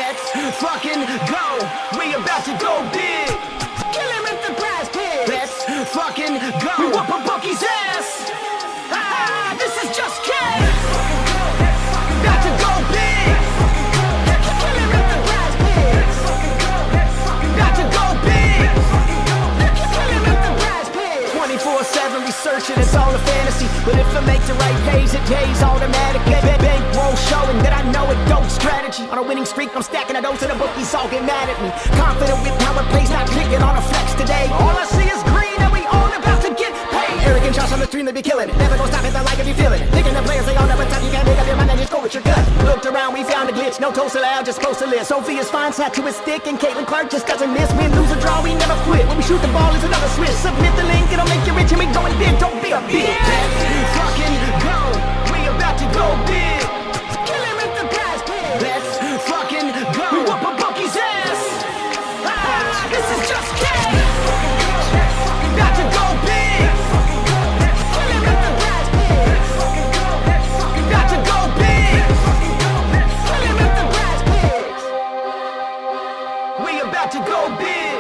Let's fucking go. We about to go big. Kill him at the Prizepicks. Let's fucking go. We whoop a bookie's ass. Ah, this is just kidding. About to go big. Kill him at the Prizepicks. About to go big. Kill him at the Prizepicks. 24/7 researching, it's all a fantasy. But if I make the right plays, it pays automatic. Bankroll showing that I know it dope strategy. On a winning streak, I'm stacking a dose and the bookies all get mad at me. Confident with power plays, not clicking on a flex today. All I see is green and we all about to get paid. Arrogant shots on the stream, they be killing it. Never gonna stop it, they like if you feeling it. Picking the players, they all never time. You can't make up your mind and just go with your gut. Looked around, we found a glitch. No toast allowed, just post a list. Sophia's fine, sat to his stick, and Caitlin Clark just doesn't miss. Win, lose, or draw, we never quit. When we shoot the ball, it's another switch. Submit the link, it'll make you rich, and we going big. Don't be a bitch. Let's fucking go. We about to go big. Kill him at the Prizepicks. Let's fucking go. We whoop a bookie's ass. Ah, this is just kidding. About to go big. Kill him at the Prizepicks. About to go big. Kill him at the Prizepicks. We about to go big.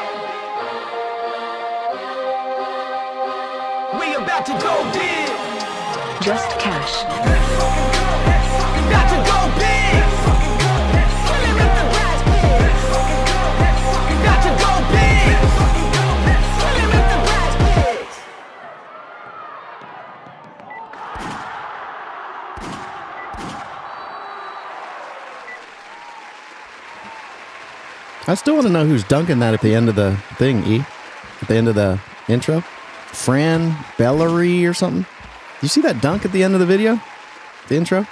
We about to go big. Just cash. Got to go big. Kill him at the Prizepicks. Got to go big. Kill him at the Prizepicks. I still want to know who's dunking that at the end of the thing, E. At the end of the intro. Fran Belibi or something. You see that dunk at the end of the video? The intro?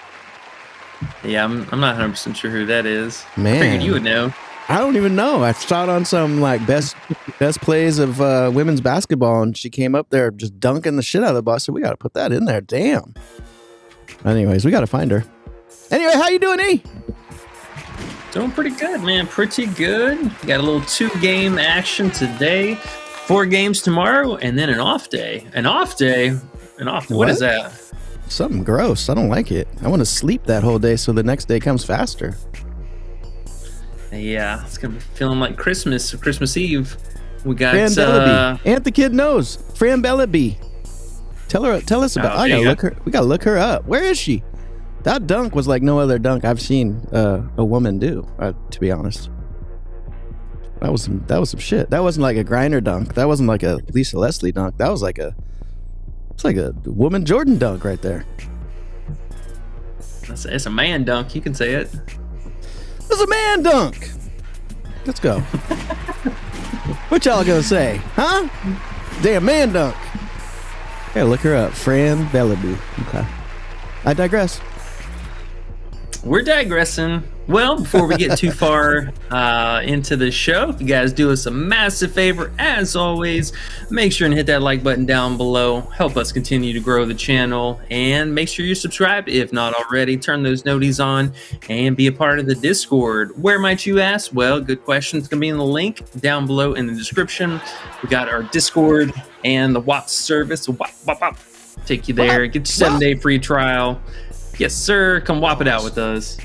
Yeah, I'm not 100% sure who that is. Man. I figured you would know. I don't even know. I saw it on some like best plays of women's basketball, and she came up there just dunking the shit out of the ball. So we got to put that in there. Damn. Anyways, we got to find her. Anyway, how you doing, E? Doing pretty good, man. Pretty good. Got a little 2-game action today. 4 games tomorrow, and then an off day. An off day? What is that? Something gross. I don't like it. I want to sleep that whole day so the next day comes faster. Yeah, it's going to be feeling like Christmas Eve. We got Fran Belibi. Aunt the kid knows. Fran Belibi. Tell us about. We gotta look her up. Where is she? That dunk was like no other dunk I've seen a woman do. To be honest, that was some shit. That wasn't like a Grinder dunk. That wasn't like a Lisa Leslie dunk. That was like it's like a woman Jordan dunk right there. It's a man dunk. You can say it. It's a man dunk. Let's go. What y'all gonna say, huh? Damn man dunk. Gotta look her up. Fran Belibi. Okay. I digress. We're digressing. Well, before we get too far into the show, if you guys do us a massive favor, as always, make sure and hit that like button down below. Help us continue to grow the channel. And make sure you're subscribed if not already. Turn those noties on and be a part of the Discord. Where might you ask? Well, good question. It's going to be in the link down below in the description. We got our Discord and the WhopP service. WhopP. Take you there. Get your 7-day free trial. Yes, sir. Come whop it out with us.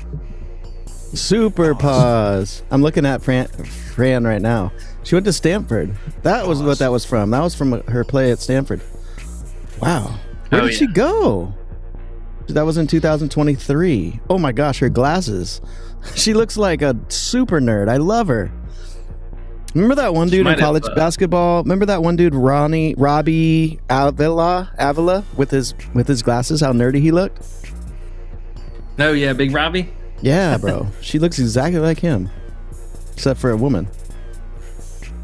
Super pause. I'm looking at Fran right now. She went to Stanford. That was what that was from. That was from her play at Stanford. Wow. Where did she go? That was in 2023. Oh my gosh, her glasses. She looks like a super nerd. I love her. Remember that one dude in college basketball? Remember that one dude, Robbie Avila with his glasses? How nerdy he looked. Oh yeah, Big Robbie. Yeah, bro. She looks exactly like him, except for a woman.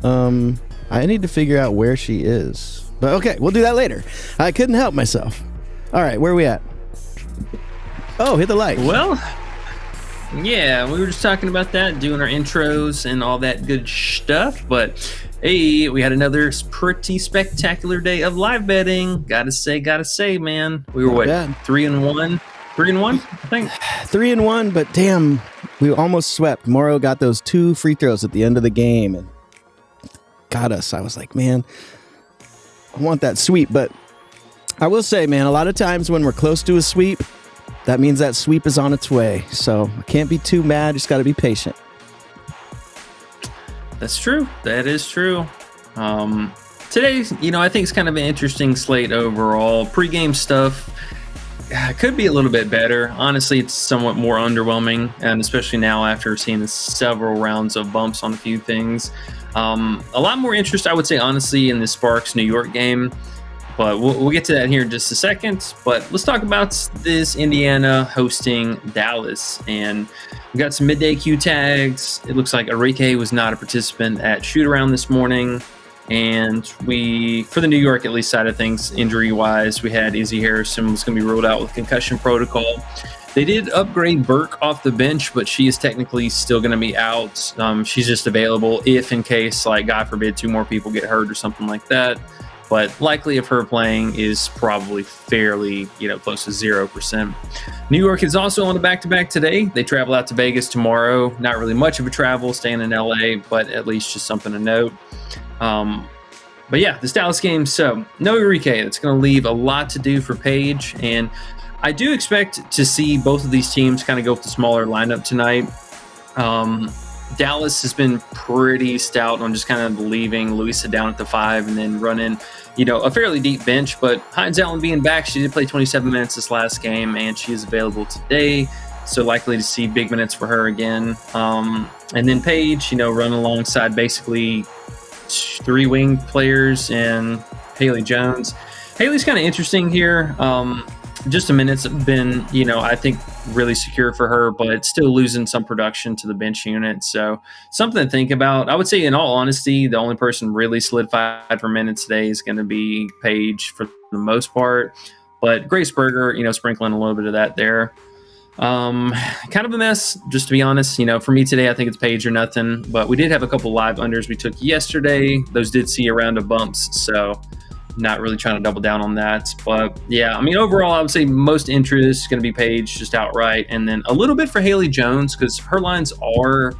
I need to figure out where she is. But okay, we'll do that later. I couldn't help myself. All right, where are we at? Oh, hit the like. Well, yeah, we were just talking about that, doing our intros and all that good stuff. But hey, we had another pretty spectacular day of live betting. Gotta say, man. We were 3-1? 3-1, I think. 3-1, but damn, we almost swept. Morrow got those 2 free throws at the end of the game and got us. I was like, man, I want that sweep. But I will say, man, a lot of times when we're close to a sweep, that means that sweep is on its way. So I can't be too mad. Just got to be patient. That's true. That is true. Today's, I think it's kind of an interesting slate overall. Pre-game stuff could be a little bit better. Honestly, it's somewhat more underwhelming, and especially now after seeing several rounds of bumps on a few things. A lot more interest, I would say, honestly, in the Sparks New York game. But we'll get to that here in just a second. But let's talk about this Indiana hosting Dallas. And we got some midday Q tags. It looks like Enrique was not a participant at shoot-around this morning. And for the New York, at least, side of things, injury-wise, we had Izzy Harrison was going to be ruled out with concussion protocol. They did upgrade Burke off the bench, but she is technically still going to be out. She's just available if in case, like, God forbid, 2 more people get hurt or something like that. But likely of her playing is probably fairly, close to 0%. New York is also on the back-to-back today. They travel out to Vegas tomorrow. Not really much of a travel, staying in LA, but at least just something to note. But yeah, this Dallas game. So no Enrique. That's going to leave a lot to do for Paige. And I do expect to see both of these teams kind of go with the smaller lineup tonight. Dallas has been pretty stout on just kind of leaving Louisa down at the 5 and then running, a fairly deep bench. But Hines Allen being back, she did play 27 minutes this last game, and she is available today. So likely to see big minutes for her again. And then Paige, running alongside basically 3 wing players and Haley Jones. Haley's kind of interesting here. Just a minute's been, I think really secure for her, but still losing some production to the bench unit. So something to think about. I would say, in all honesty, the only person really solidified for minutes today is going to be Paige for the most part. But Grace Berger, sprinkling a little bit of that there. Kind of a mess, just to be honest. For me today, I think it's Paige or nothing. But we did have a couple live unders we took yesterday. Those did see a round of bumps, so not really trying to double down on that. But yeah, overall, I would say most interest is going to be Paige just outright, and then a little bit for Haley Jones because her lines are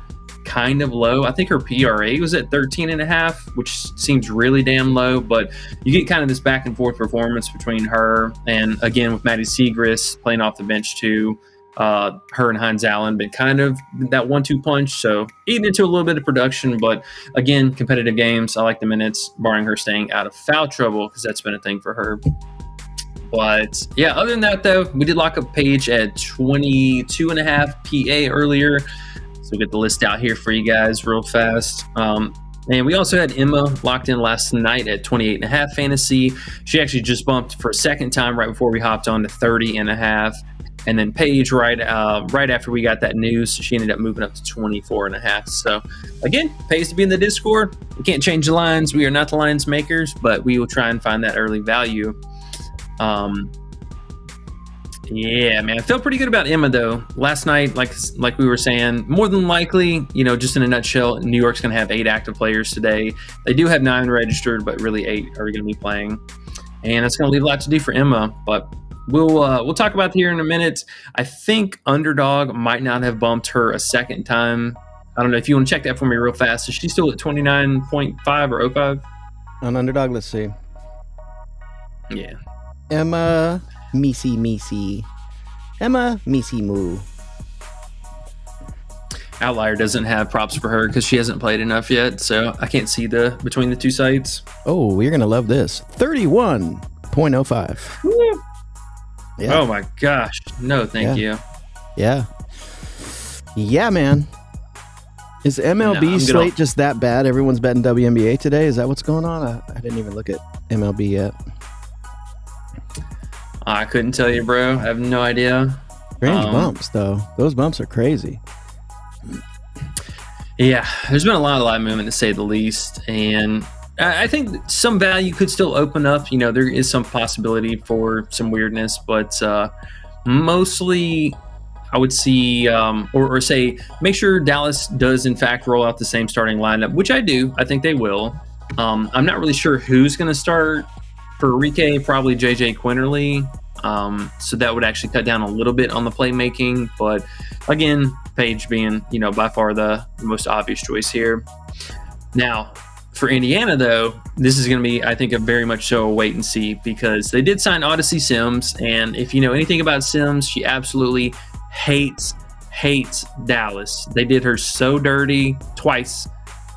kind of low. I think her PRA was at 13.5, which seems really damn low, but you get kind of this back and forth performance between her and, again, with Maddie Siegrist playing off the bench too. Her and Hines Allen been kind of that 1-2 punch, so eating into a little bit of production. But again, competitive games, I like the minutes, barring her staying out of foul trouble, because that's been a thing for her. But yeah, other than that though, we did lock up Paige at 22.5 PA earlier, so we'll get the list out here for you guys real fast. And we also had Emma locked in last night at 28.5 fantasy. She actually just bumped for a second time right before we hopped on to 30.5. And then Paige, right after we got that news, she ended up moving up to 24.5. So again, pays to be in the Discord. We can't change the lines. We are not the lines makers, but we will try and find that early value. Yeah, man, I felt pretty good about Emma though. Last night, like we were saying, more than likely, just in a nutshell, New York's going to have 8 active players today. They do have 9 registered, but really 8 are going to be playing, and it's going to leave a lot to do for Emma. But we'll talk about it here in a minute. I think Underdog might not have bumped her a second time. I don't know if you want to check that for me real fast. Is she still at 29.5 or 05? On Underdog, let's see. Yeah. Emma Misi. Emma Misi Moo. Outlier doesn't have props for her because she hasn't played enough yet, so I can't see between the two sites. Oh, you're going to love this. 31.05. Woo. Yeah. Oh my gosh. No, thank you. Yeah. Yeah, man. Is MLB slate just that bad? Everyone's betting WNBA today? Is that what's going on? I didn't even look at MLB yet. I couldn't tell you, bro. I have no idea. Strange bumps, though. Those bumps are crazy. Yeah, there's been a lot of live movement, to say the least. And I think some value could still open up. There is some possibility for some weirdness, but mostly I would see or say make sure Dallas does in fact roll out the same starting lineup, which I do. I think they will. I'm not really sure who's going to start for Enrique, probably JJ Quinterly. So that would actually cut down a little bit on the playmaking. But again, Paige being, by far the most obvious choice here. Now, for Indiana, though, this is going to be, I think, a very much so a wait and see, because they did sign Odyssey Sims. And if you know anything about Sims, she absolutely hates Dallas. They did her so dirty twice.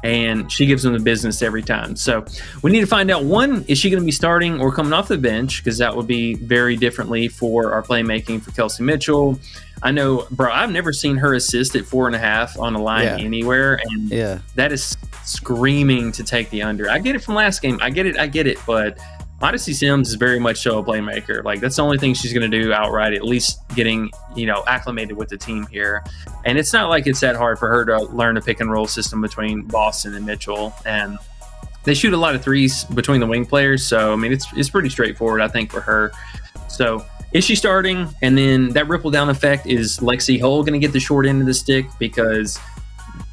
and she gives them the business every time. So we need to find out, one, is she going to be starting or coming off the bench? Because that would be very differently for our playmaking for Kelsey Mitchell. I know, bro, I've never seen her assist at 4.5 on a line anywhere, and that is screaming to take the under. I get it from last game. I get it, but Odyssey Sims is very much so a playmaker. Like, that's the only thing she's going to do outright, at least getting, acclimated with the team here. And it's not like it's that hard for her to learn a pick and roll system between Boston and Mitchell. And they shoot a lot of threes between the wing players. So, I mean, it's pretty straightforward, I think, for her. So, is she starting? And then that ripple down effect, is Lexi Hull going to get the short end of the stick? Because,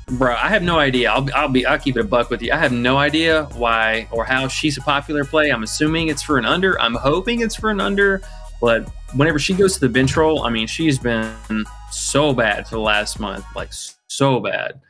bro, I have no idea. I'll keep it a buck with you. I have no idea why or how she's a popular play. I'm assuming it's for an under. I'm hoping it's for an under. But whenever she goes to the bench roll, I mean, she's been so bad for the last month, like so bad.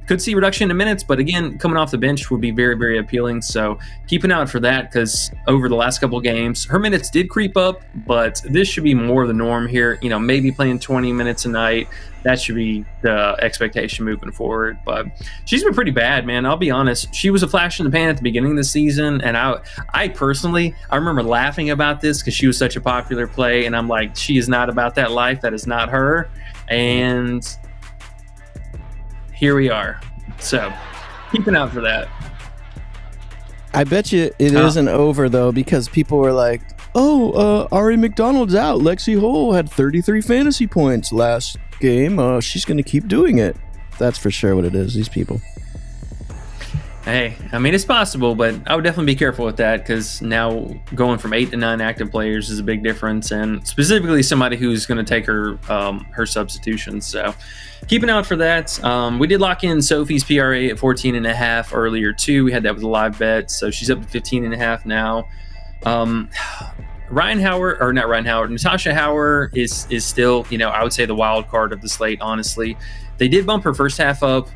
Could see reduction in minutes, but again, coming off the bench would be very, very appealing. So keep an eye out for that, because over the last couple of games, her minutes did creep up, but this should be more of the norm here. Maybe playing 20 minutes a night. That should be the expectation moving forward. But she's been pretty bad, man. I'll be honest. She was a flash in the pan at the beginning of the season, and I personally, I remember laughing about this because she was such a popular play, and I'm like, she is not about that life. That is not her. And here we are. So keep an eye out for that. I bet you it isn't over, though, because people were like, Ari McDonald's out. Lexi Hull had 33 fantasy points last game. She's going to keep doing it. That's for sure what it is, these people. Hey, I mean, it's possible, but I would definitely be careful with that, because now going from 8 to 9 active players is a big difference, and specifically somebody who's going to take her substitutions. So keep an eye out for that. We did lock in Sophie's PRA at 14.5 earlier too. We had that with a live bet, so she's up to 15.5 now. Natasha Howard is still, I would say, the wild card of the slate, honestly. They did bump her first half up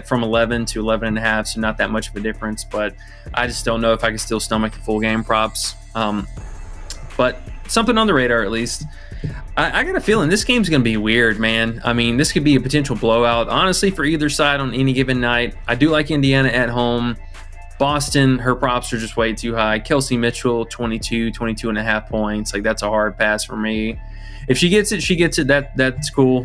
from 11 to 11.5, so not that much of a difference, but I just don't know if I can still stomach the full game props. But something on the radar, at least. I got a feeling this game's going to be weird, man. I mean, this could be a potential blowout, honestly, for either side on any given night. I do like Indiana at home. Boston, her props are just way too high. Kelsey Mitchell, 22.5 points. Like, that's a hard pass for me. If she gets it, she gets it. That's cool.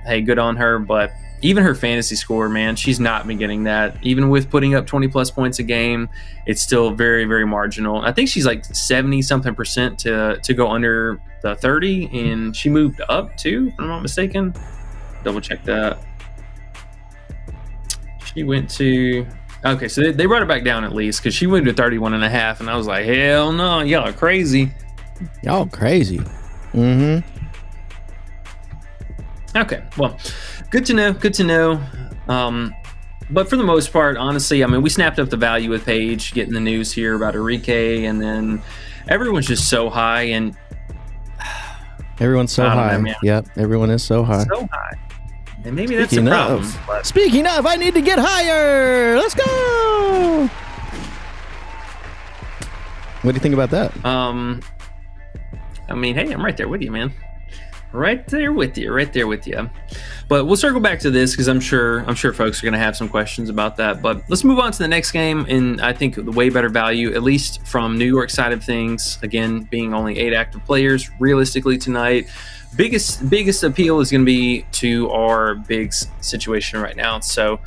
Hey, good on her. But even her fantasy score, man, she's not been getting that. Even with putting up 20-plus points a game, it's still very, very marginal. I think she's like 70-something% to go under the 30, and she moved up too, if I'm not mistaken. Double check that. She went to... Okay, so they brought it back down at least, because she went to 31.5, and I was like, hell no, y'all are crazy. Y'all crazy. Mm-hmm. Okay, well, good to know. But for the most part, honestly, I mean, we snapped up the value with Paige, getting the news here about Enrique, and then everyone's just so high, and everyone's so high. Yep, everyone is so high. So high. And maybe that's the problem. Speaking of, I need to get higher. Let's go. What do you think about that? I mean, hey, I'm right there with you, man. Right there with you. But we'll circle back to this, because I'm sure folks are going to have some questions about that. But let's move on to the next game, and I think the way better value, at least from New York side of things, again, being only 8 active players realistically tonight. Biggest appeal is going to be to our bigs situation right now. So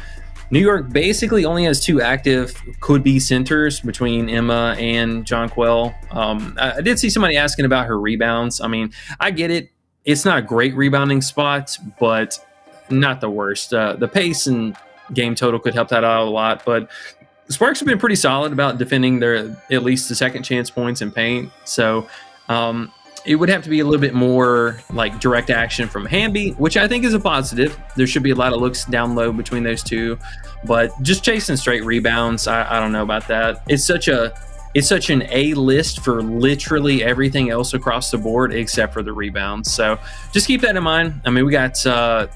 New York basically only has 2 active could-be centers between Emma and Jonquel. I did see somebody asking about her rebounds. I mean, I get it. It's not a great rebounding spot, but not the worst. The pace and game total could help that out a lot, but the Sparks have been pretty solid about defending their at least the second chance points in paint. So it would have to be a little bit more like direct action from Hamby, which I think is a positive. There should be a lot of looks down low between those two, but just chasing straight rebounds, I don't know about that. It's such an A list for literally everything else across the board except for the rebounds. So just keep that in mind. I mean, we got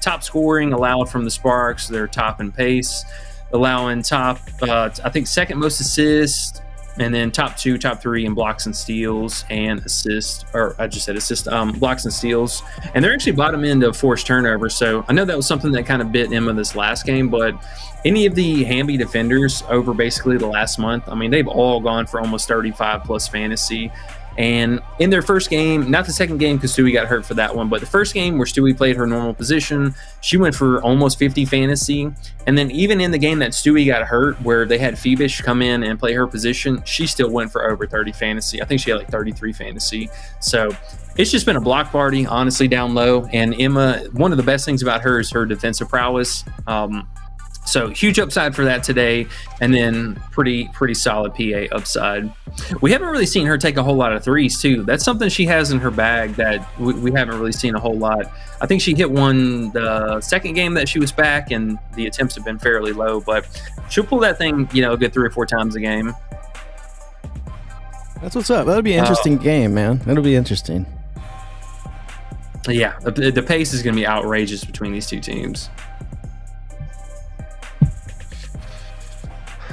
top scoring allowed from the Sparks. They're top in pace, allowing top, I think second most assists, And then top 2, top 3 in blocks and steals and assists, or I just said assist, blocks and steals. And they're actually bottom end of forced turnovers. So I know that was something that kind of bit Emma this last game, but any of the Hamby defenders over basically the last month, I mean, they've all gone for almost 35 plus fantasy. And in their first game, not the second game because Stewie got hurt for that one, but the first game where Stewie played her normal position, she went for almost 50 fantasy. And then even in the game that Stewie got hurt, where they had Phoebish come in and play her position, she still went for over 30 fantasy. I think she had like 33 fantasy. So it's just been a block party, honestly, down low. And Emma, one of the best things about her is her defensive prowess. So huge upside for that today, and then pretty solid PA upside. We haven't really seen her take a whole lot of threes too. That's something she has in her bag that we haven't really seen a whole lot. I think she hit one the second game that she was back, and the attempts have been fairly low, but she'll pull that thing, a good 3 or 4 times a game. That's what's up. That'll be an interesting game, man. It'll be interesting. Yeah, the pace is going to be outrageous between these two teams.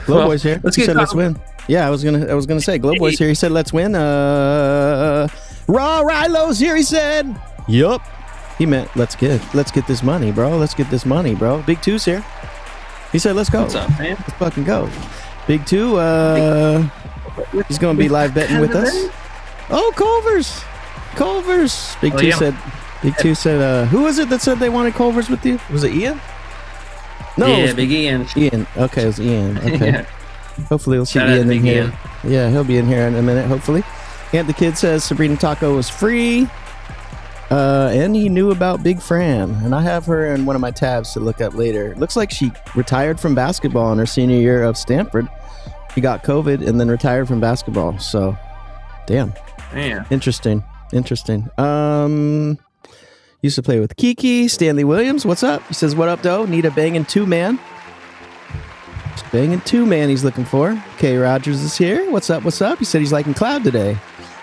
Glow Boy's here. He said, let's win. Yeah, I was gonna say, Glow Boy's here. He said, let's win. Raw Rilo's here. He said, yup. He meant, let's get this money, bro. Let's get this money, bro. Big Two's here. He said, let's go. What's up, man? Let's fucking go. Big Two, he's gonna be live betting with us. Oh, Culver's. Big Two said, who was it that said they wanted Culver's with you? Was it Ian? No, yeah, Big Ian. Ian. Okay, it was Ian. Okay. Yeah. Hopefully we'll see Shout Ian in here. Ian. Yeah, he'll be in here in a minute, hopefully. And the kid says Sabrina Taco was free. And he knew about Big Fran. And I have her in one of my tabs to look up later. It looks like she retired from basketball in her senior year of Stanford. She got COVID and then retired from basketball. So, damn. Man. Interesting. Used to play with Kiki. Stanley Williams, what's up? He says, what up, though? Need a banging 2-man. Banging 2-man he's looking for. K. Rogers is here. What's up? He said he's liking Cloud today.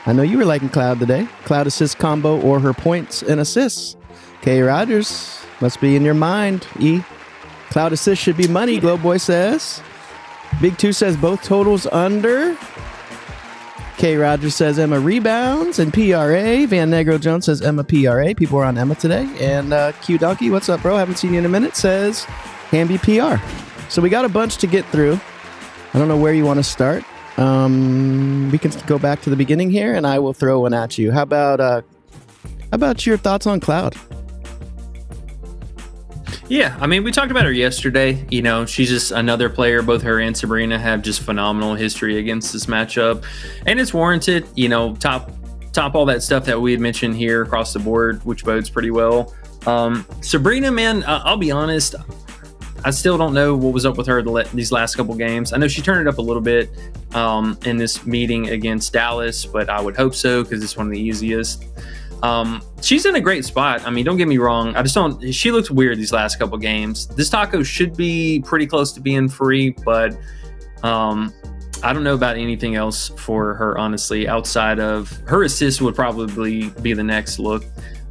I know you were liking Cloud today. Cloud assist combo or her points and assists. K. Rogers, must be in your mind, E. Cloud assist should be money, Glow Boy says. Big Two says both totals under. K. Rogers says Emma rebounds and PRA. Van Negro Jones says Emma PRA. People are on Emma today. And Q Donkey, what's up, bro? Haven't seen you in a minute, says Hamby PR. So we got a bunch to get through. I don't know where you want to start. We can go back to the beginning here, and I will throw one at you. How about your thoughts on Cloud? Yeah, I mean, we talked about her yesterday. She's just another player. Both her and Sabrina have just phenomenal history against this matchup, and it's warranted. Top all that stuff that we had mentioned here across the board, which bodes pretty well. Sabrina, man, I'll be honest, I still don't know what was up with her these last couple games. I know she turned it up a little bit in this meeting against Dallas, but I would hope so because it's one of the easiest. She's in a great spot. I mean, don't get me wrong. She looks weird these last couple games. This taco should be pretty close to being free, but I don't know about anything else for her, honestly, outside of her assist would probably be the next look.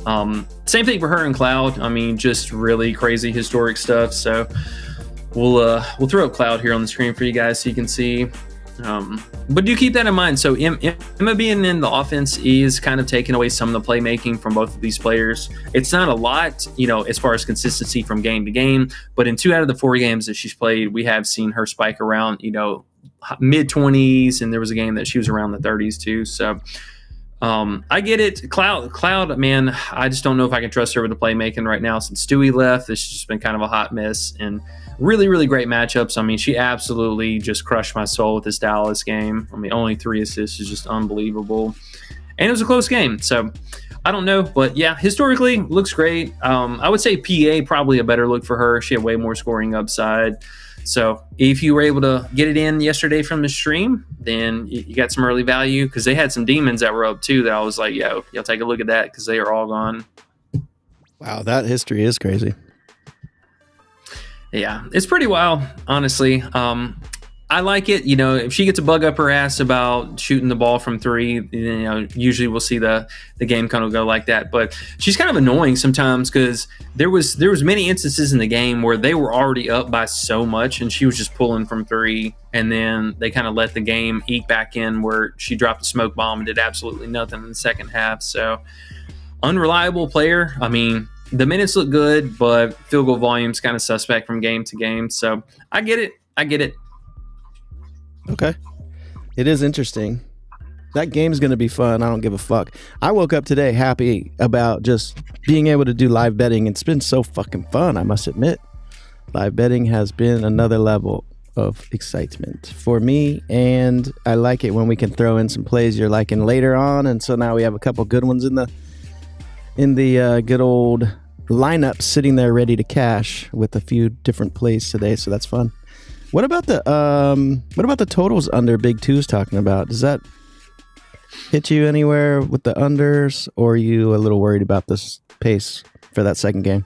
Same thing for her and Cloud. I mean, just really crazy historic stuff. So we'll throw up Cloud here on the screen for you guys so you can see. But do keep that in mind. So Emma being in the offense is kind of taking away some of the playmaking from both of these players. It's not a lot, as far as consistency from game to game, but in 2 out of the 4 games that she's played, we have seen her spike around, mid 20s, and there was a game that she was around the 30s too. So I get it. Cloud, man, I just don't know if I can trust her with the playmaking right now since Stewie left. It's just been kind of a hot mess and really, really great matchups. I mean, she absolutely just crushed my soul with this Dallas game. I mean, only 3 assists is just unbelievable. And it was a close game. So I don't know, but yeah, historically looks great. I would say PA probably a better look for her. She had way more scoring upside. So if you were able to get it in yesterday from the stream, then you got some early value because they had some demons that were up too that I was like, yo, y'all take a look at that because they are all gone. Wow, that history is crazy. Yeah, it's pretty wild, honestly. I like it. If she gets a bug up her ass about shooting the ball from three, usually we'll see the game kind of go like that. But she's kind of annoying sometimes because there was many instances in the game where they were already up by so much and she was just pulling from three, and then they kind of let the game eke back in where she dropped a smoke bomb and did absolutely nothing in the second half. So unreliable player. I mean, the minutes look good, but field goal volume's kind of suspect from game to game. So I get it. Okay. It is interesting. That game's going to be fun. I don't give a fuck. I woke up today happy about just being able to do live betting. It's been so fucking fun, I must admit. Live betting has been another level of excitement for me, and I like it when we can throw in some plays you're liking later on. And so now we have a couple good ones in the good old lineup sitting there ready to cash with a few different plays today, so that's fun. What about the totals under Big Two's talking about? Does that hit you anywhere with the unders, or are you a little worried about this pace for that second game?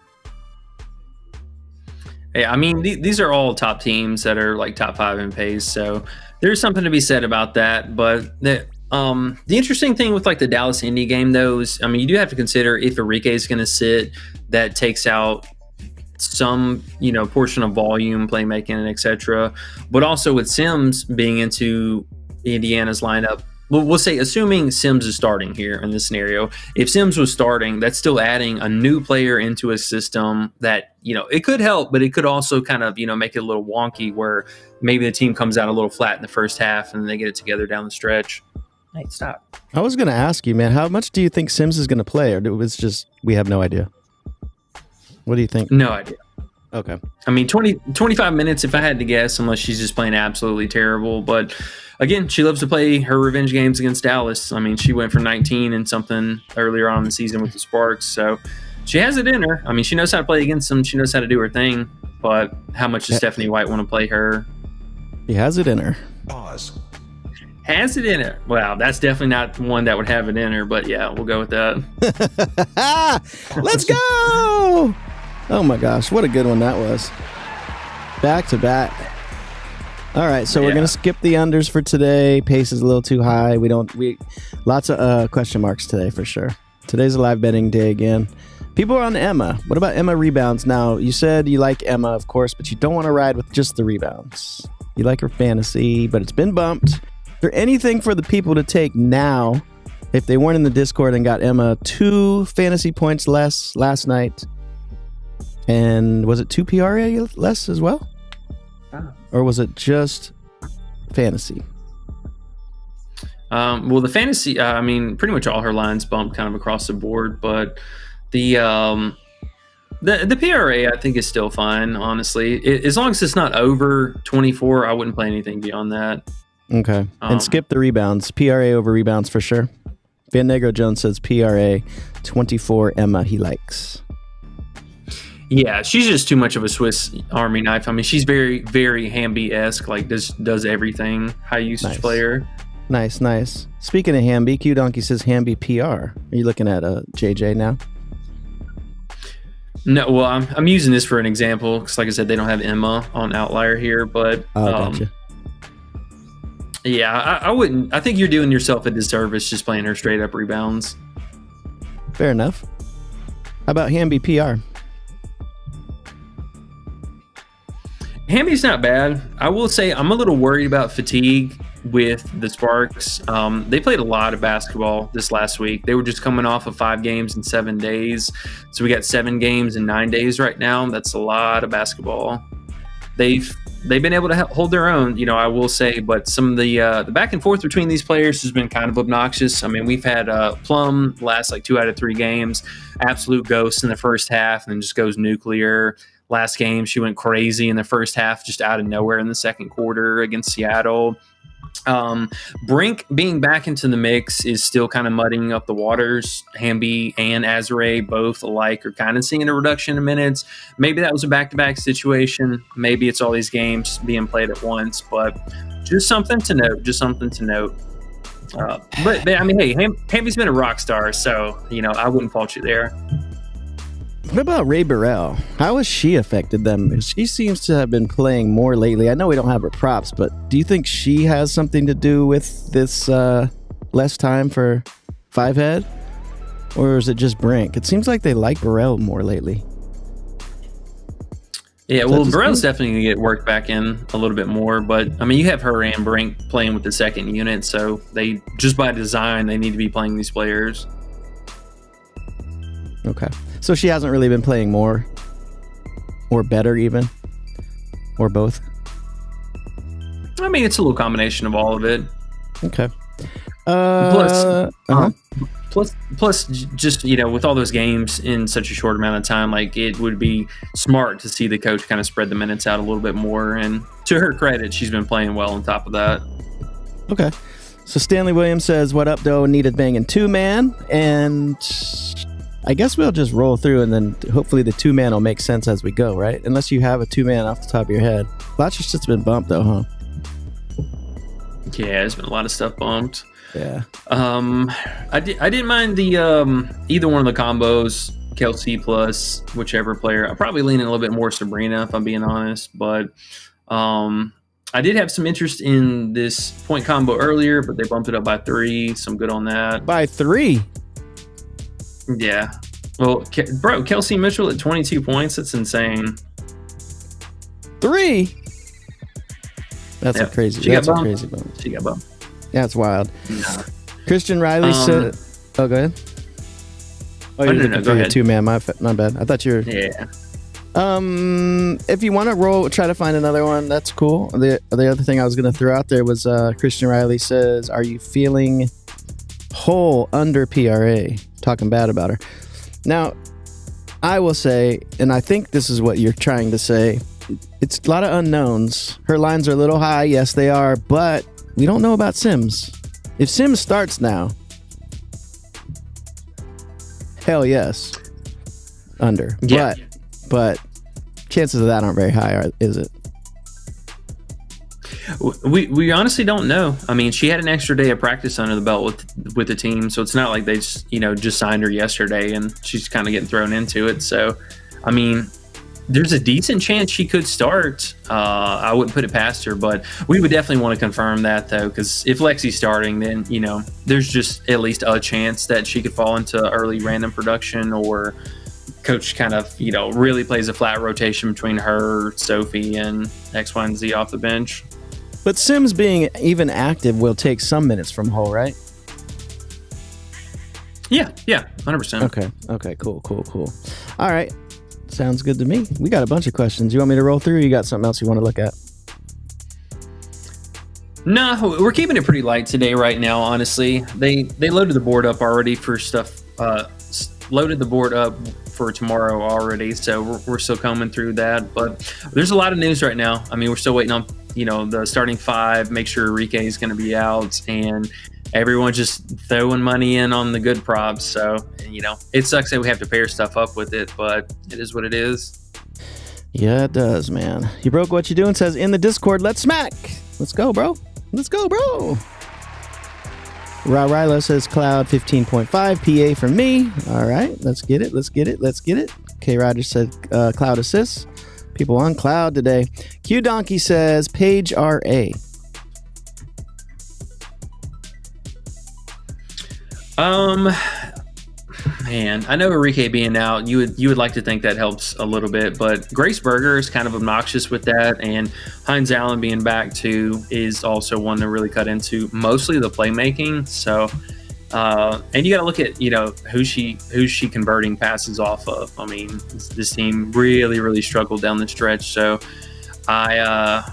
Yeah, I mean, these are all top teams that are like top 5 in pace, so there's something to be said about that. But the interesting thing with like the Dallas Indy game, though, is, I mean, you do have to consider if Enrique is going to sit, that takes out some portion of volume, playmaking, and etc. But also with Sims being into Indiana's lineup, we'll say, assuming Sims is starting here in this scenario, if Sims was starting, that's still adding a new player into a system that it could help, but it could also kind of make it a little wonky where maybe the team comes out a little flat in the first half and then they get it together down the stretch. Hey, stop. I was going to ask you, man, how much do you think Sims is going to play, or it's just we have no idea? What do you think? No idea. Okay. I mean, 25 minutes if I had to guess, unless she's just playing absolutely terrible. But again, she loves to play her revenge games against Dallas. I mean, she went for 19 and something earlier on in the season with the Sparks. So she has it in her. I mean, she knows how to play against them. She knows how to do her thing. But how much does Stephanie White want to play her? She has it in her. Pause. Has it in her? Wow, that's definitely not one that would have it in her. But yeah, we'll go with that. Let's go! Oh my gosh, what a good one that was. Back to back. All right, so we're going to skip the unders for today. Pace is a little too high. Lots of question marks today for sure. Today's a live betting day again. People are on Emma. What about Emma rebounds? Now, you said you like Emma, of course, but you don't want to ride with just the rebounds. You like her fantasy, but it's been bumped. Is there anything for the people to take now if they weren't in the Discord and got Emma 2 fantasy points less last night? And was it 2 PRA less as well? Or was it just fantasy? Well, the fantasy, I mean, pretty much all her lines bumped kind of across the board, but the PRA I think is still fine, honestly. As long as it's not over 24, I wouldn't play anything beyond that. Okay. And skip the rebounds. PRA over rebounds for sure. Van Negro Jones says PRA 24 Emma he likes. Yeah, she's just too much of a Swiss Army knife. I mean, she's very, very Hamby-esque, like does everything, high usage player. Nice. Speaking of Hamby, Q Donkey says Hamby PR. Are you looking at JJ now? No, well, I'm using this for an example because, like I said, they don't have Emma on Outlier here, but gotcha. Yeah, I wouldn't. I think you're doing yourself a disservice just playing her straight up rebounds. Fair enough. How about Hamby PR? Hamby's not bad. I will say I'm a little worried about fatigue with the Sparks. They played a lot of basketball this last week. They were just coming off of 5 games in 7 days. So we got 7 games in 9 days right now. That's a lot of basketball. They've been able to hold their own, I will say, but some of the back and forth between these players has been kind of obnoxious. I mean, we've had Plum last like 2 out of 3 games, absolute ghost in the first half, and then just goes nuclear. Last game, she went crazy in the first half, just out of nowhere in the second quarter against Seattle. Brink being back into the mix is still kind of muddying up the waters. Hamby and Azare both alike are kind of seeing a reduction in minutes. Maybe that was a back-to-back situation. Maybe it's all these games being played at once, but just something to note. But I mean, hey, Hamby's been a rock star, so, I wouldn't fault you there. What about Ray Burrell? How has she affected them? She seems to have been playing more lately. I know we don't have her props, but do you think she has something to do with this less time for five head? Or is it just Brink? It seems like they like Burrell more lately. Yeah, well, Burrell's definitely going to get worked back in a little bit more. But, I mean, you have her and Brink playing with the second unit. So they, just by design, they need to be playing these players. Okay. So she hasn't really been playing more or better even? Or both? I mean, it's a little combination of all of it. Okay. Plus, just, you know, with all those games in such a short amount of time, like, it would be smart to see the coach kind of spread the minutes out a little bit more. And to her credit, she's been playing well on top of that. Okay. So Stanley Williams says, what up, though? Needed banging 2-man. And I guess we'll just roll through and then hopefully the 2-man will make sense as we go, right? Unless you have a 2-man off the top of your head. Lots of shit's been bumped, though, huh? Yeah, there's been a lot of stuff bumped. Yeah. I didn't mind the either one of the combos, Kelsey plus whichever player. I'm probably leaning a little bit more Sabrina if I'm being honest, but I did have some interest in this point combo earlier, but they bumped it up by 3, so I'm good on that. By 3? Yeah. Well, bro, Kelsey Mitchell at 22 points. That's insane. 3? That's a crazy. That's a crazy bump. She got bumped. Yeah, it's wild. No. Christian Riley said, "Oh, go ahead." Oh, you're looking for your 2-man. My bad. I thought you were. Yeah. If you want to roll, try to find another one. That's cool. The other thing I was going to throw out there was Christian Riley says, "Are you feeling whole under PRA?" Talking bad about her. Now, I will say, and I think this is what you're trying to say. It's a lot of unknowns. Her lines are a little high. Yes, they are, but we don't know about Sims. If Sims starts now, hell yes, under. Yeah. But chances of that aren't very high, is it? We honestly don't know. I mean, she had an extra day of practice under the belt with the team, so it's not like they just signed her yesterday and she's kind of getting thrown into it. So, I mean, there's a decent chance she could start. I wouldn't put it past her, but we would definitely want to confirm that, though, because if Lexi's starting, then, there's just at least a chance that she could fall into early random production, or coach kind of, really plays a flat rotation between her, Sophie, and X, Y, and Z off the bench. But Sims being even active will take some minutes from Hull, right? Yeah, 100%. Okay, cool. All right. Sounds good to me. We got a bunch of questions. You want me to roll through, or you got something else you want to look at? No, we're keeping it pretty light today right now, honestly. They loaded the board up already for stuff. Loaded the board up for tomorrow already, so we're still coming through that. But there's a lot of news right now. I mean, we're still waiting on, the starting 5, make sure Enrique is going to be out, and everyone's just throwing money in on the good props. So, it sucks that we have to pair stuff up with it, but it is what it is. Yeah, it does, man. You broke what you doing says in the Discord, let's smack. Let's go, bro. Ra Rilo says Cloud 15.5 PA for me. All right, let's get it. K Rogers said Cloud assists. People on Cloud today. Q Donkey says Page RA. Man, I know Enrique being out, you would like to think that helps a little bit, but Grace Berger is kind of obnoxious with that, and Heinz Allen being back too is also one to really cut into mostly the playmaking. So, and you got to look at who's she converting passes off of. I mean, this team really struggled down the stretch. So, I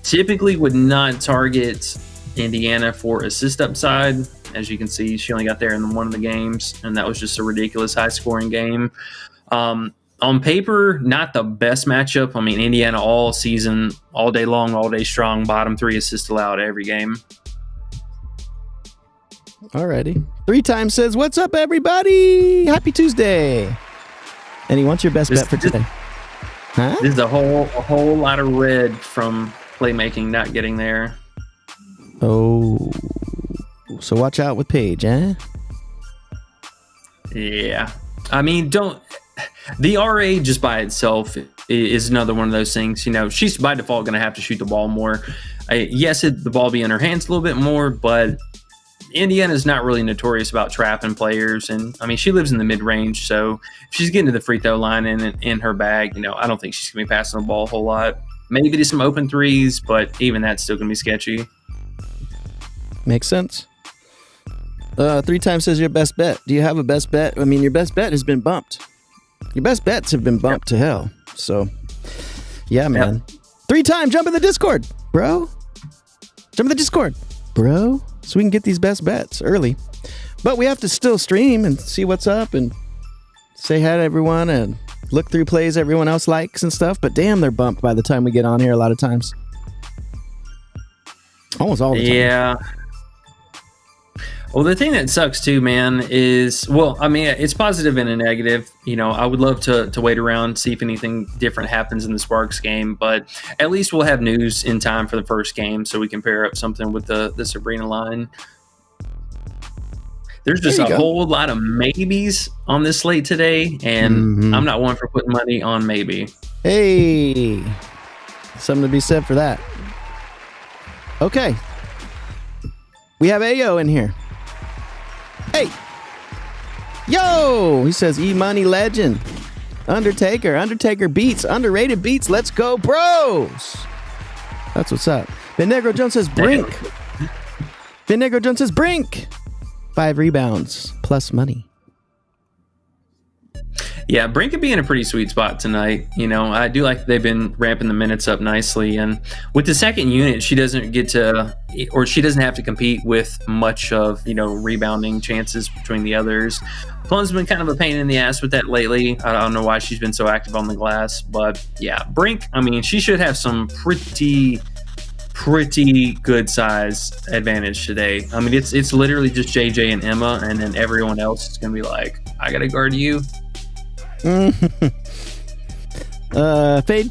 typically would not target Indiana for assist upside. As you can see, she only got there in one of the games, and that was just a ridiculous high-scoring game. On paper, not the best matchup. I mean, Indiana all season, all day long, all day strong, bottom 3 assists allowed every game. Alrighty. 3 times says, what's up, everybody? Happy Tuesday. And he wants your best bet for today. Huh? This is a whole lot of red from playmaking not getting there. Oh. So watch out with Paige, eh? Yeah. I mean, don't the RA just by itself is another one of those things. She's by default going to have to shoot the ball more. Yes, the ball be in her hands a little bit more, but Indiana's not really notorious about trapping players. And I mean, she lives in the mid range. So if she's getting to the free throw line and in her bag, I don't think she's going to be passing the ball a whole lot. Maybe to some open threes, but even that's still going to be sketchy. Makes sense. 3 times says your best bet. Do you have a best bet? I mean, your best bet has been bumped. Your best bets have been bumped to hell. So, yeah, man. 3 times, jump in the Discord, bro. Jump in the Discord, bro. So we can get these best bets early. But we have to still stream and see what's up and say hi to everyone and look through plays everyone else likes and stuff. But damn, they're bumped by the time we get on here a lot of times. Almost all the time. Yeah. Well, the thing that sucks too, man, is, it's positive and a negative. I would love to wait around, see if anything different happens in the Sparks game, but at least we'll have news in time for the first game so we can pair up something with the Sabrina line. There's just a whole lot of maybes on this slate today, and I'm not one for putting money on maybe. Hey, something to be said for that. Okay. We have Ayo in here. Hey. Yo, he says E-Money legend. Undertaker beats, underrated beats. Let's go, bros. That's what's up. Ben Negro Jones says Brink. Ben Negro Jones says Brink. 5 rebounds plus money. Yeah, Brink could be in a pretty sweet spot tonight. I do like they've been ramping the minutes up nicely. And with the second unit, she doesn't have to compete with much of, rebounding chances between the others. Plum's been kind of a pain in the ass with that lately. I don't know why she's been so active on the glass. But yeah, Brink, she should have some pretty good size advantage today. It's literally just JJ and Emma, and then everyone else is going to be like, I got to guard you. Fade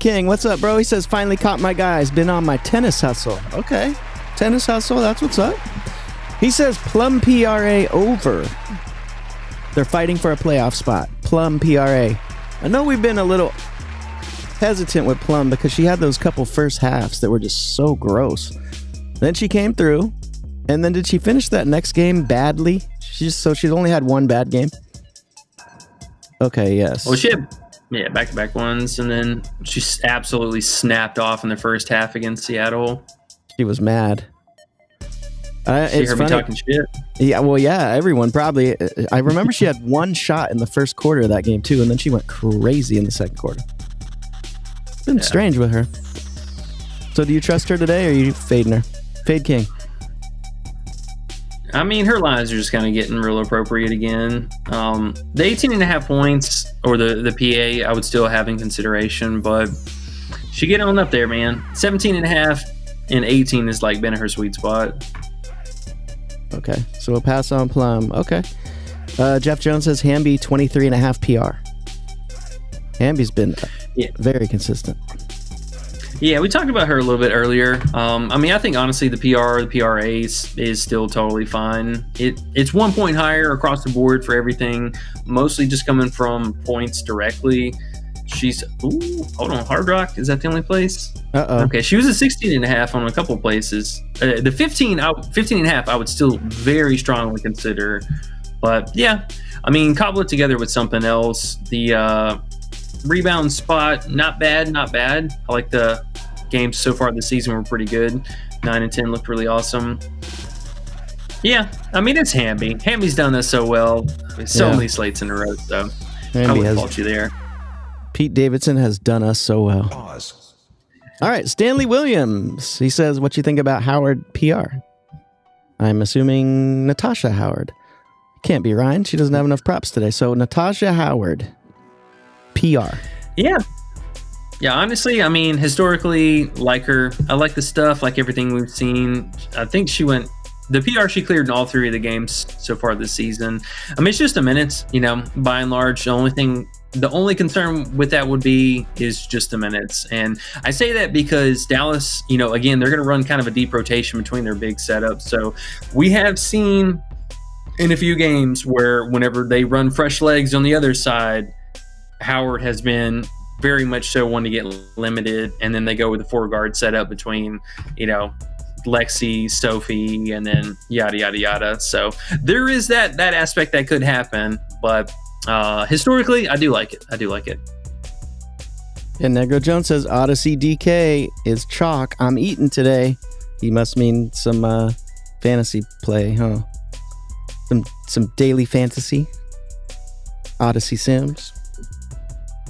King, what's up, bro? He says, finally caught my guys. Been on my tennis hustle. Okay. Tennis hustle, that's what's up. He says, Plum PRA over. They're fighting for a playoff spot. Plum PRA. I know we've been a little hesitant with Plum because she had those couple first halves that were just so gross. Then she came through. And then did she finish that next game badly? She's only had one bad game. Okay, yes. Well, she had back-to-back ones, and then she absolutely snapped off in the first half against Seattle. She was mad. She heard me talking shit. Yeah, well, yeah, everyone probably. I remember she had one shot in the first quarter of that game, too, and then she went crazy in the second quarter. It's been strange with her. So do you trust her today, or are you fading her? Fade King. Her lines are just kind of getting real appropriate again. The 18.5 points or the PA I would still have in consideration, but she get on up there, man. 17.5 and 18 is been her sweet spot. Okay, so we'll pass on Plum. Okay. Jeff Jones says Hamby 23.5 PR. Hamby's been very consistent. Yeah, we talked about her a little bit earlier. I think honestly the PRA is still totally fine. It's 1 point higher across the board for everything, mostly just coming from points directly. She's hold on, Hard Rock, is that the only place? Okay, she was a 16.5 on a couple of places. The 15.5 I would still very strongly consider, but yeah, cobble it together with something else. The rebound spot, not bad. I like the games so far this season were pretty good. 9 and 10 looked really awesome. Yeah, it's Hamby. Hamby's done this so well. Many slates in a row, so I wouldn't fault you there. Pete Davidson has done us so well. Pause. All right, Stanley Williams. He says, what you think about Howard PR? I'm assuming Natasha Howard. Can't be Ryan. She doesn't have enough props today. So Natasha Howard. PR. Yeah, honestly, historically, like her. I like the stuff, like everything we've seen. I think the PR she cleared in all 3 of the games so far this season. It's just the minutes, by and large. The only concern with that is just the minutes. And I say that because Dallas, again, they're going to run kind of a deep rotation between their big setups. So we have seen in a few games where whenever they run fresh legs on the other side, Howard has been very much so one to get limited, and then they go with the 4-guard setup between, Lexi, Sophie, and then yada yada yada. So there is that aspect that could happen, but historically, I do like it. And Negro Jones says Odyssey DK is chalk. I'm eating today. He must mean some fantasy play, huh? Some daily fantasy. Odyssey Sims.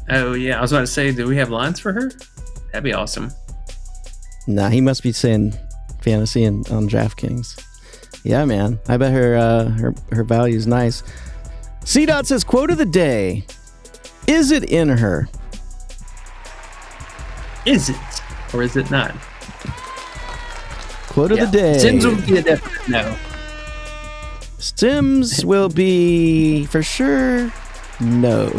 Oh yeah, I was about to say, do we have lines for her? That'd be awesome. Nah, he must be saying fantasy on DraftKings. Yeah, man. I bet her value's nice. C-Dot says, quote of the day. Is it in her? Is it? Or is it not? Quote of the day. Sims will be a definite no. Sims will be, for sure, no.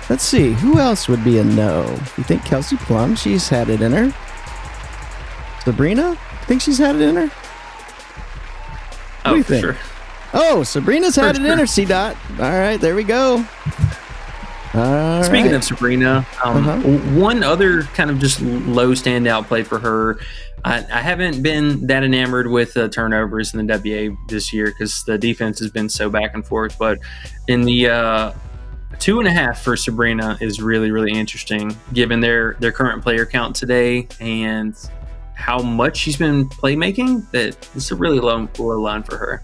Let's see. Who else would be a no? You think Kelsey Plum? She's had it in her. Sabrina? Think she's had it in her? What do you think? Sure. Oh, Sabrina's had it in her, C-Dot. All right, there we go. Speaking of Sabrina, one other kind of just low standout play for her. I haven't been that enamored with turnovers in the WA this year because the defense has been so back and forth. But in the 2.5 for Sabrina is really, really interesting given their current player count today and how much she's been playmaking. That it's a really low line for her.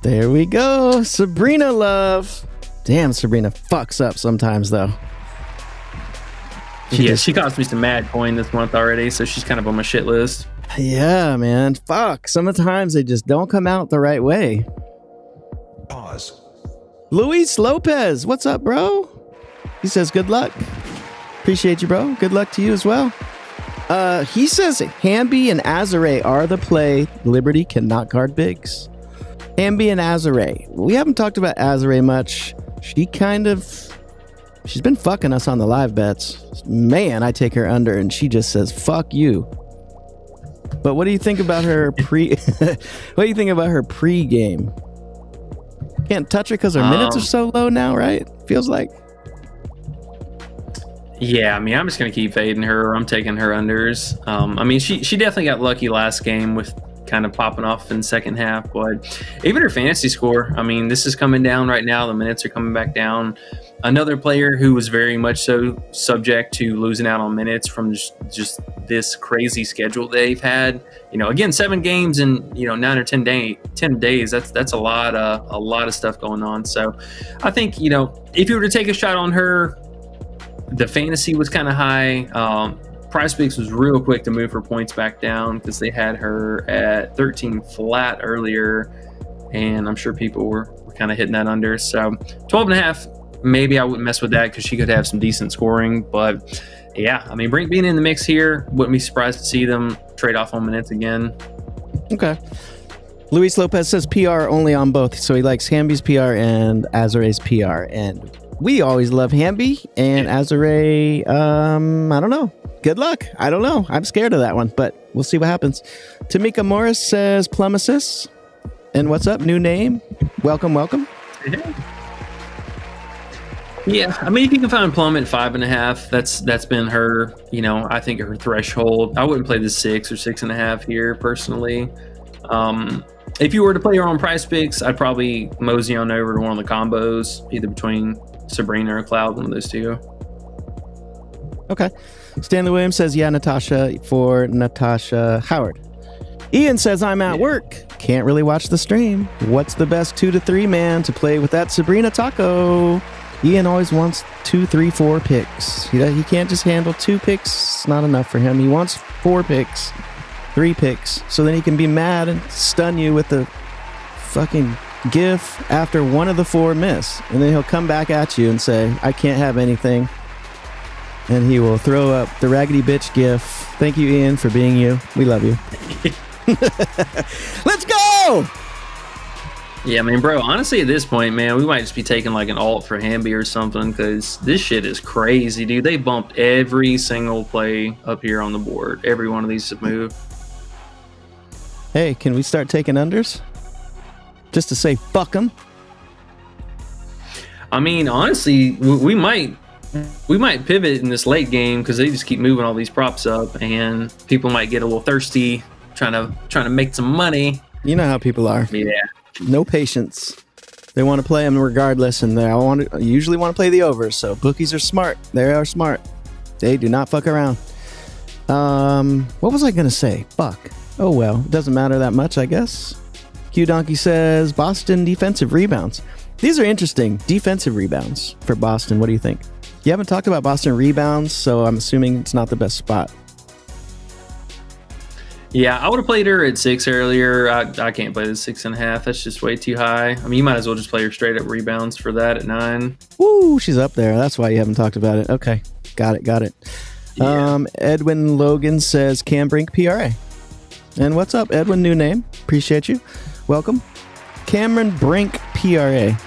There we go. Sabrina love. Damn, Sabrina fucks up sometimes, though. She cost me some mad coin this month already, so she's kind of on my shit list. Yeah, man. Fuck. Sometimes they just don't come out the right way. Pause. Luis Lopez, what's up, bro? He says, good luck. Appreciate you, bro. Good luck to you as well. He says Hamby and Azare are the play. Liberty cannot guard bigs. Hamby and Azare. We haven't talked about Azare much. She's been fucking us on the live bets. Man, I take her under and she just says, fuck you. But what do you think about her what do you think about her pre-game? Can't touch her because her minutes are so low now, right? Feels like. Yeah, I mean, I'm just going to keep fading her. I'm taking her unders. I mean, she definitely got lucky last game with kind of popping off in the second half, but even her fantasy score, I mean, this is coming down right now. The minutes are coming back down. Another player who was very much so subject to losing out on minutes from just this crazy schedule they've had. Again, 7 games in 9 or 10 days. That's a lot of stuff going on. So I think if you were to take a shot on her, the fantasy was kind of high. Prizepicks was real quick to move her points back down because they had her at 13 flat earlier, and I'm sure people were kind of hitting that under. So 12.5, maybe I wouldn't mess with that because she could have some decent scoring. But yeah, I mean, being in the mix here, wouldn't be surprised to see them trade off on minutes again. Okay. Luis Lopez says PR only on both, so he likes Hamby's PR and Azare's PR, and we always love Hamby and Azare. I don't know. Good luck. I don't know. I'm scared of that one, but we'll see what happens. Tamika Morris says Plum Assist. And what's up? New name. Welcome. Yeah, I mean, if you can find Plum at 5.5, that's been her, I think her threshold. I wouldn't play the 6 or 6.5 here personally. If you were to play her on Prizepicks, I'd probably mosey on over to one of the combos, either between Sabrina or Cloud, one of those two. Okay. Stanley Williams says, yeah, Natasha for Natasha Howard. Ian says, I'm at work. Can't really watch the stream. What's the best 2 to 3 man to play with that Sabrina taco? Ian always wants 2, 3, 4 picks. He can't just handle 2 picks. It's not enough for him. He wants 4 picks, 3 picks. So then he can be mad and stun you with the fucking GIF after one of the 4 miss. And then he'll come back at you and say, I can't have anything. And he will throw up the raggedy bitch GIF. Thank you, Ian, for being you. We love you. Let's go! Yeah, I mean, bro, honestly, at this point, man, we might just be taking like an alt for Hamby or something because this shit is crazy, dude. They bumped every single play up here on the board. Every one of these have moved. Hey, can we start taking unders? Just to say fuck them? I mean, honestly, we might pivot in this late game because they just keep moving all these props up, and people might get a little thirsty trying to make some money. You know how people are. Yeah. No patience. They want to play them regardless, and they usually want to play the overs. So bookies are smart. They are smart. They do not fuck around. What was I gonna say? Fuck. Oh well, it doesn't matter that much, I guess. Q Donkey says Boston defensive rebounds. These are interesting defensive rebounds for Boston. What do you think? You haven't talked about Boston rebounds, so I'm assuming it's not the best spot. Yeah, I would have played her at 6 earlier. I can't play the 6.5. That's just way too high. I mean, you might as well just play her straight up rebounds for that at 9. Woo, she's up there. That's why you haven't talked about it. Okay, got it. Yeah. Edwin Logan says Cam Brink PRA. And what's up, Edwin? New name. Appreciate you. Welcome. Cameron Brink PRA.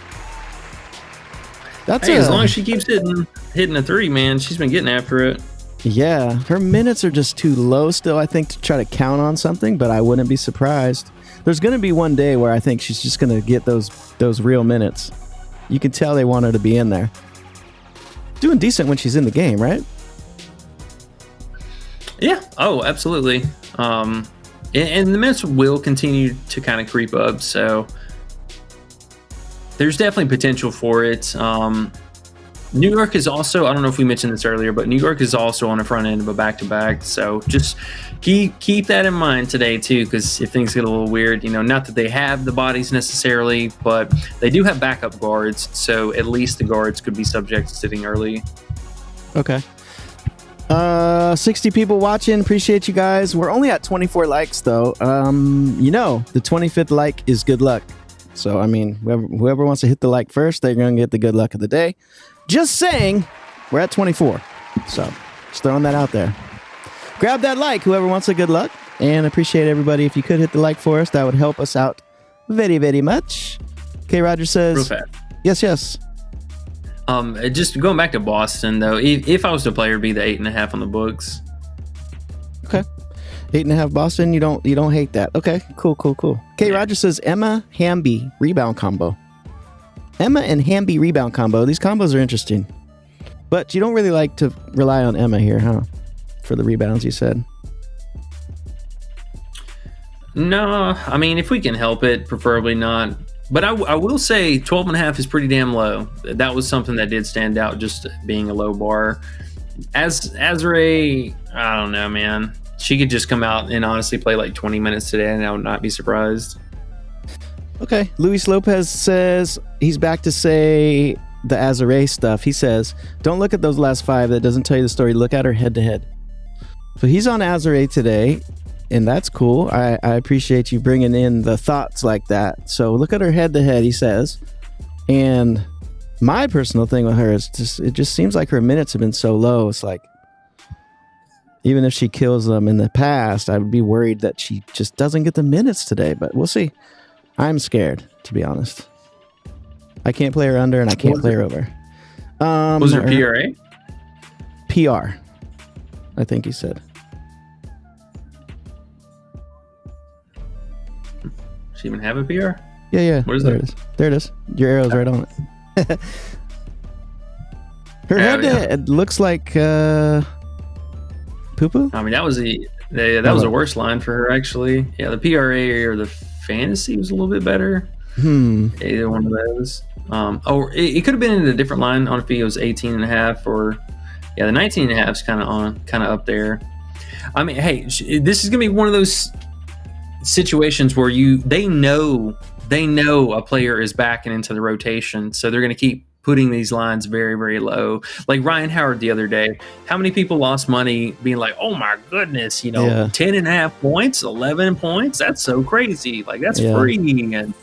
That's as long as she keeps hitting a 3, man, she's been getting after it. Yeah, her minutes are just too low still, I think, to try to count on something, but I wouldn't be surprised. There's going to be one day where I think she's just going to get those real minutes. You can tell they want her to be in there. Doing decent when she's in the game, right? Yeah. Oh, absolutely. And the minutes will continue to kind of creep up, so there's definitely potential for it. New York is also, I don't know if we mentioned this earlier, but New York is also on the front end of a back-to-back. So just keep that in mind today, too, because if things get a little weird, not that they have the bodies necessarily, but they do have backup guards. So at least the guards could be subject to sitting early. Okay. 60 people watching. Appreciate you guys. We're only at 24 likes, though. The 25th like is good luck. So, I mean, whoever wants to hit the like first, they're going to get the good luck of the day. Just saying, we're at 24. So, just throwing that out there. Grab that like, whoever wants a good luck. And appreciate everybody. If you could hit the like for us, that would help us out very, very much. K. Roger says... Real fast. Yes. Just going back to Boston, though, if I was to play her, it'd be the 8.5 on the books. Okay. 8.5 Boston, you don't hate that. Okay, cool. K. Roger says Emma Hamby rebound combo. Emma and Hamby rebound combo. These combos are interesting. But you don't really like to rely on Emma here, huh? For the rebounds, you said. No, I mean, if we can help it, preferably not. But I will say 12.5 is pretty damn low. That was something that did stand out, just being a low bar. Azrae, I don't know, man. She could just come out and honestly play like 20 minutes today, and I would not be surprised. Okay. Luis Lopez says he's back to say the Azrae stuff. He says, don't look at those last 5. That doesn't tell you the story. Look at her head-to-head. So he's on Azrae today, and that's cool. I appreciate you bringing in the thoughts like that. So look at her head-to-head, he says. And my personal thing with her is it just seems like her minutes have been so low. It's like, even if she kills them in the past, I would be worried that she just doesn't get the minutes today. But we'll see. I'm scared, to be honest. I can't play her under, and I can't play her over. Was her PRA? PR, I think he said. She even have a PR? Yeah. What is there that? it is. There it is. Your arrow's right on it. Her head looks like poo-poo? I mean, that was was a worse line for her, actually. Yeah, the PRA or the fantasy was a little bit better. Either one of those. It could have been in a different line on if it was 18.5 or the 19.5 is kind of up there. I mean, hey, this is gonna be one of those situations where they know a player is backing into the rotation, so they're gonna keep putting these lines very, very low. Like Ryan Howard the other day, how many people lost money being like, oh my goodness, 10.5 points, 11 points, that's so crazy, like that's free, and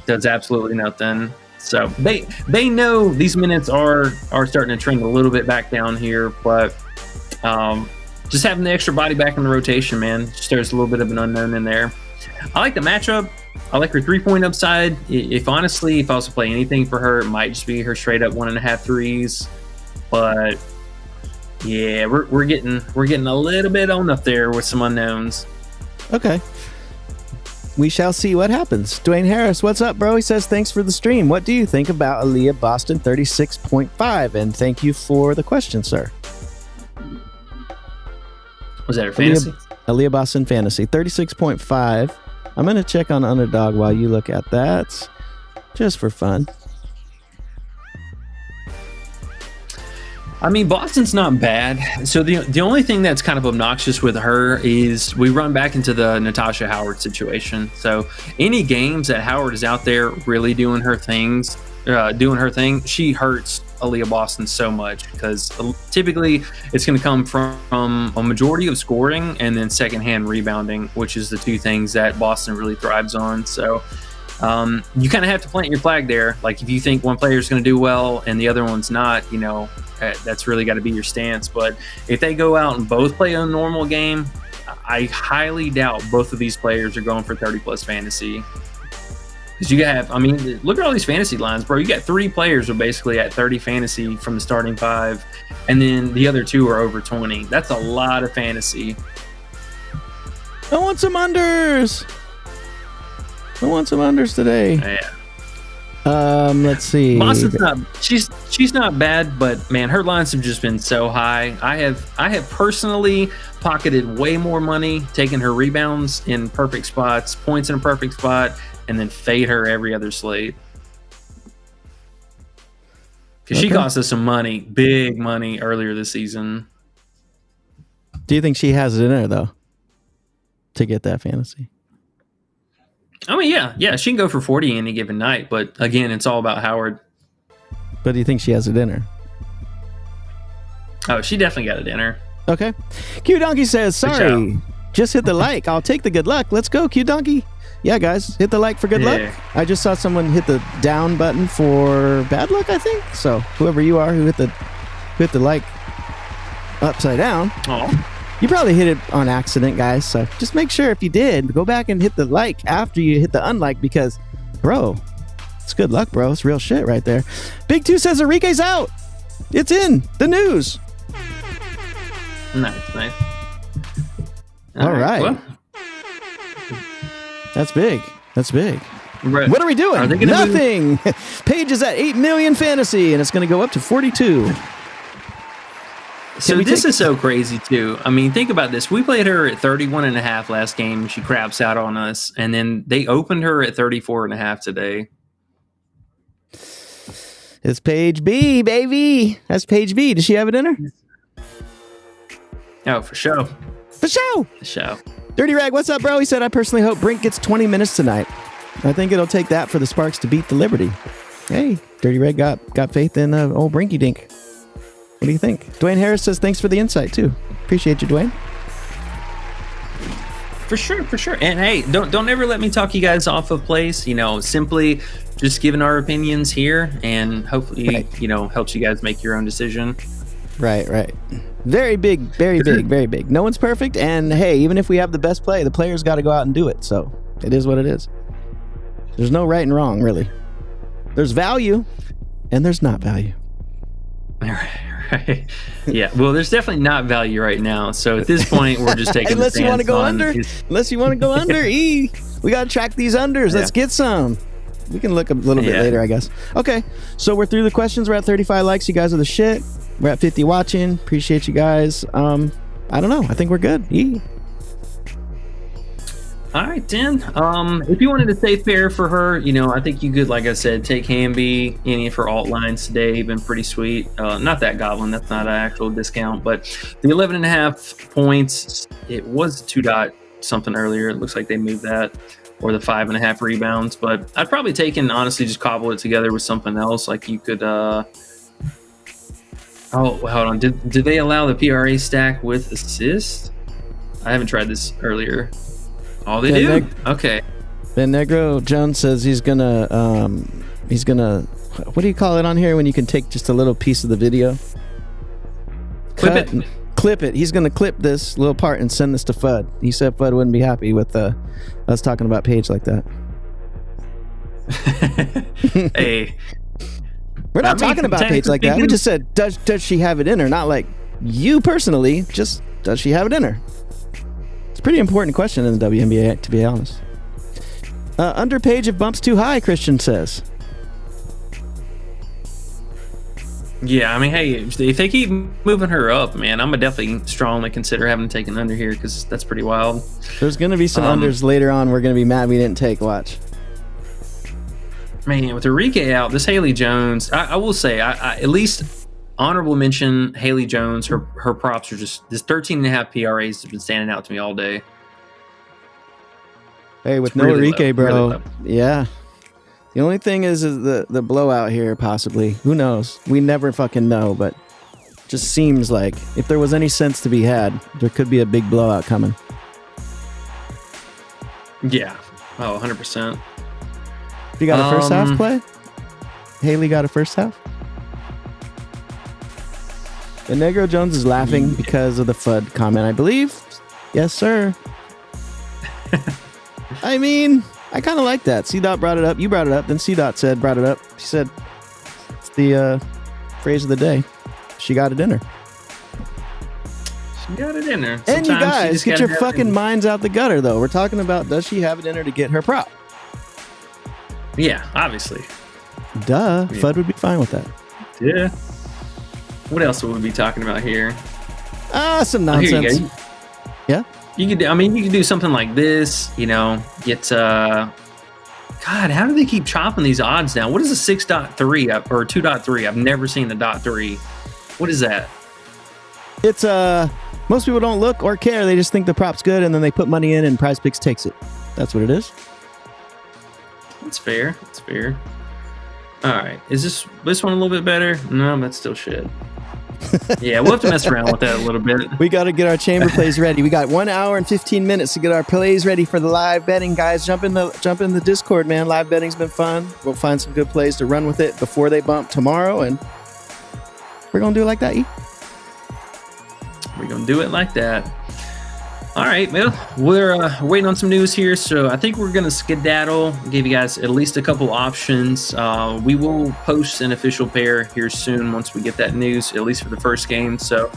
does absolutely nothing. So they know these minutes are starting to trend a little bit back down here, but just having the extra body back in the rotation, man, just there's a little bit of an unknown in there. I like the matchup. I like her 3-point upside. If I was to play anything for her, it might just be her straight up 1.5 threes. But yeah, we're getting a little bit on up there with some unknowns. Okay. We shall see what happens. Dwayne Harris, what's up, bro? He says, thanks for the stream. What do you think about Aaliyah Boston 36.5? And thank you for the question, sir. Was that her fantasy? Aaliyah Boston fantasy 36.5. I'm going to check on Underdog while you look at that, just for fun. I mean, Boston's not bad. So the only thing that's kind of obnoxious with her is we run back into the Natasha Howard situation. So any games that Howard is out there really doing her thing, she hurts Aaliyah Boston so much because typically it's going to come from a majority of scoring and then secondhand rebounding, which is the two things that Boston really thrives on. So you kind of have to plant your flag there. Like if you think one player is going to do well and the other one's not, that's really got to be your stance. But if they go out and both play a normal game, I highly doubt both of these players are going for 30 plus fantasy. Because look at all these fantasy lines, bro. You got 3 players who are basically at 30 fantasy from the starting 5, and then the other 2 are over 20. That's a lot of fantasy. I want some unders. Today. Yeah. Let's see. Boston's she's not bad, but man, her lines have just been so high. I have personally pocketed way more money taking her rebounds in perfect spots, points in a perfect spot, and then fade her every other slate. Because she cost us some money, big money earlier this season. Do you think she has it in her though to get that fantasy? I mean, yeah, she can go for 40 any given night, but again, it's all about Howard. But do you think she has it in her? Oh, she definitely got it in her. Okay. Q Donkey says, sorry, just hit the like. I'll take the good luck. Let's go, Q Donkey. Yeah, guys, hit the like for good luck. I just saw someone hit the down button for bad luck, I think. So whoever you are who hit the like upside down. Oh. You probably hit it on accident, guys. So just make sure if you did, go back and hit the like after you hit the unlike because, bro, it's good luck, bro. It's real shit right there. Big 2 says Enrique's out. It's in the news. Nice. All right. Well. That's big. Right. What are we doing? Nothing. Paige is at 8 million fantasy, and it's going to go up to 42. So this is so crazy too. I mean, think about this. We played her at 31.5 last game. She craps out on us. And then they opened her at 34.5 today. It's Paige B, baby. That's Paige B. Does she have it in her? Oh, for sure. For sure. Dirty Rag, what's up, bro? He said, I personally hope Brink gets 20 minutes tonight. I think it'll take that for the Sparks to beat the Liberty. Hey, Dirty Rag got faith in old Brinky Dink. What do you think? Dwayne Harris says thanks for the insight too. Appreciate you, Dwayne. For sure. And hey, don't ever let me talk you guys off of place. Simply just giving our opinions here, and hopefully, helps you guys make your own decision. Right. Very big, very big. No one's perfect, and hey, even if we have the best play, the players got to go out and do it. So it is what it is. There's no right and wrong, really. There's value, and there's not value. Right. Yeah. Well, there's definitely not value right now. So at this point, we're just taking unless you want to go under. Unless you want to go under. We got to track these unders. Let's get some. We can look a little bit later, I guess. Okay. So we're through the questions. We're at 35 likes. You guys are the shit. We're at 50 watching. Appreciate you guys. I don't know. I think we're good. All right, then. If you wanted to stay fair for her, I think you could, like I said, take Hamby, any of her alt lines today. Been pretty sweet. Not that Goblin. That's not an actual discount. But the 11.5 points, it was 2 something earlier. It looks like they moved that. Or the 5.5 rebounds. But I'd probably take and honestly just cobble it together with something else. Like you could... Oh, hold on. Did they allow the PRA stack with assist? I haven't tried this earlier. Oh, they do? Okay. Ben Negro Jones says he's gonna what do you call it on here when you can take just a little piece of the video? Clip it. He's gonna clip this little part and send this to Fudd. He said Fudd wouldn't be happy with us talking about Paige like that. Hey. We're not talking about Paige like that. We just said, does she have it in her? Not like you personally, just does she have it in her? It's a pretty important question in the WNBA, to be honest. Underpage if bumps too high, Christian says. Yeah, I mean, hey, if they keep moving her up, man, I'm gonna definitely strongly consider having to take an under here because that's pretty wild. There's going to be some unders later on. We're going to be mad we didn't take. Watch. Man, with Enrique out, this Haley Jones, I will say, I at least honorable mention Haley Jones. Her props are just this 13.5 PRAs has been standing out to me all day. Hey, with It's no really Enrique, low, bro. really low. Yeah. The only thing is the blowout here, possibly. Who knows? We never fucking know, but just seems like if there was any sense to be had, there could be a big blowout coming. Yeah. Oh, 100%. You got a first half play? Haley got a first half? The Negro Jones is laughing because of the FUD comment, I believe. Yes, sir. I mean, I kind of like that. C-Dot brought it up. You brought it up. Then C-Dot brought it up. She said, it's the phrase of the day. She got it in her. She got it in there. And you guys, get your fucking minds out the gutter, though. We're talking about, does she have it in her to get her prop? Yeah, obviously. Duh. Yeah. FUD would be fine with that. Yeah. What else would we be talking about here? Some nonsense. Yeah? You could do something like this, get God, how do they keep chopping these odds down? What is a 6.3 or 2.3? I've never seen the .3. What is that? It's most people don't look or care. They just think the prop's good and then they put money in and Prizepicks takes it. That's what it is. That's fair. That's fair. All right. Is this one a little bit better? No, that's still shit. Yeah, we'll have to mess around with that a little bit. We got to get our chamber plays ready. We got 1 hour and 15 minutes to get our plays ready for the live betting, guys. Jump in the Discord, man. Live betting's been fun. We'll find some good plays to run with it before they bump tomorrow, and we're gonna do it like that. We're gonna do it like that. All right, well, we're waiting on some news here, so I think we're going to skedaddle, give you guys at least a couple options. We will post an official pair here soon once we get that news, at least for the first game. So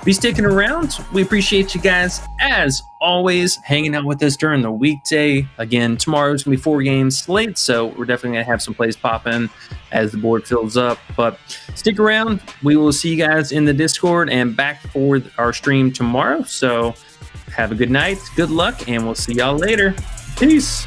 be sticking around. We appreciate you guys, as always, hanging out with us during the weekday. Again, tomorrow's going to be 4 games slate, so we're definitely going to have some plays pop in as the board fills up. But stick around. We will see you guys in the Discord and back for our stream tomorrow. So have a good night, good luck, and we'll see y'all later. Peace.